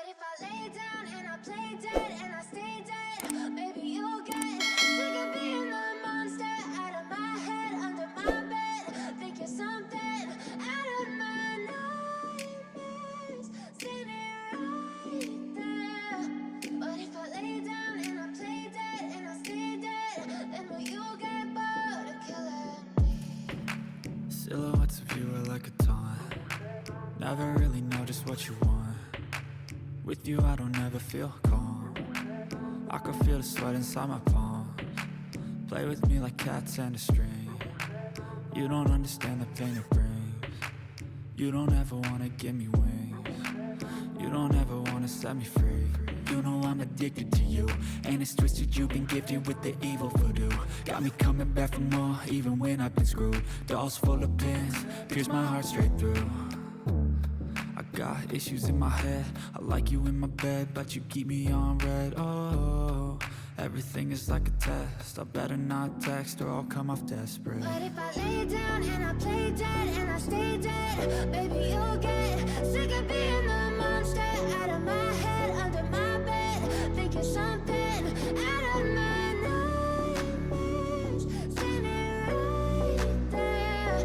if I lay down and I play dead and I stay dead, maybe you'll get sick of being the monster out of my head, under my bed. Think you're something out of my nightmares, standing right there. But if I lay down and I play dead and I stay dead, then will you get bored of killing me? Silhouettes of you are like a taunt. Never really know just what you want. With you I don't ever feel calm. I can feel the sweat inside my palms. Play with me like cats and a string. You don't understand the pain it brings. You don't ever wanna give me wings. You don't ever wanna set me free. You know I'm addicted to you, and it's twisted. You've been gifted with the evil voodoo. Got me coming back for more, even when I've been screwed. Dolls full of pins, pierce my heart straight through. I got issues in my head. I like you in my bed, but you keep me on red. Oh, everything is like a test. I better not text or I'll come off desperate. But if I lay down and I play dead and I stay dead, baby you'll get sick of being the monster out of my head, under my bed. Think you're something out of my nightmares, standing right there.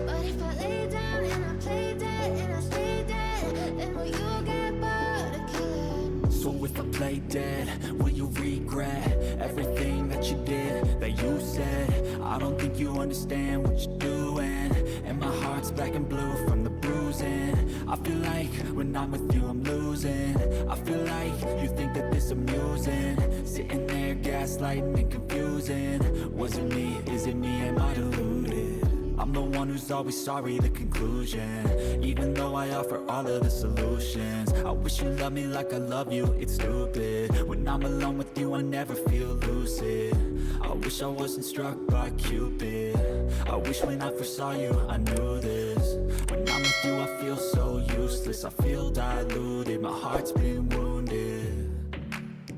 But if I lay down and I play dead and I stay dead, then will you get bored of killing me? So if I play dead, will you regret everything that you did, that you said? I don't think you understand what you're doing, and my heart's black and blue from the bruising. I feel like when I'm with you I'm losing. I feel like you think that this amusing, sitting there gaslighting and confusing. Was it me? Is it me? Am I deluded? I'm the one who's always sorry, the conclusion. Even though I offer all of the solutions, I wish you loved me like I love you, it's stupid. When I'm alone with you I never feel lucid. I wish I wasn't struck by Cupid. I wish when I first saw you I knew this. When I'm with you I feel so useless. I feel diluted, my heart's been wounded.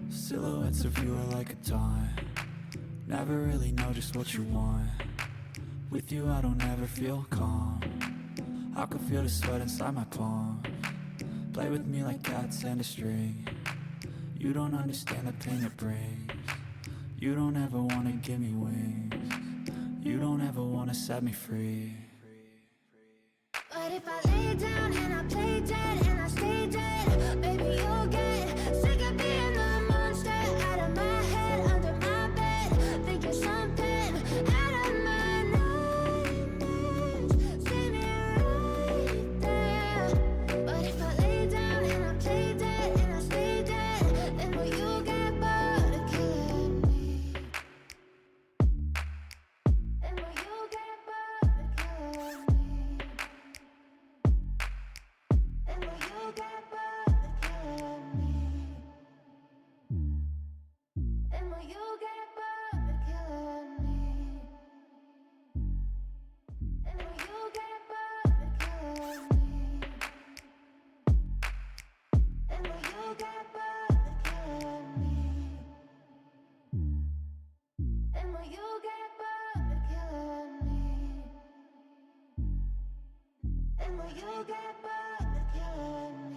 Silhouettes of you are like a taunt. Never really know just what you want. With you I don't ever feel calm. I can feel the sweat inside my palms. Play with me like cats and a string. You don't understand the pain it brings. You don't ever wanna give me wings. You don't ever wanna set me free. But if I lay down and I play dead and I stay dead, baby you'll get sick of being the monster out of my head, under my bed. Think you're something out of my nightmares, standing right there. But if I lay down and I play dead and I stay dead, then will you get bored of killing me? And will you get bored of killing me? And will you get bored of killing me? And will you get bored of killing me? And will you get bored of killing me? And will you get bored of killing me? And will you get bored of killing me? And will you get bored of killing me?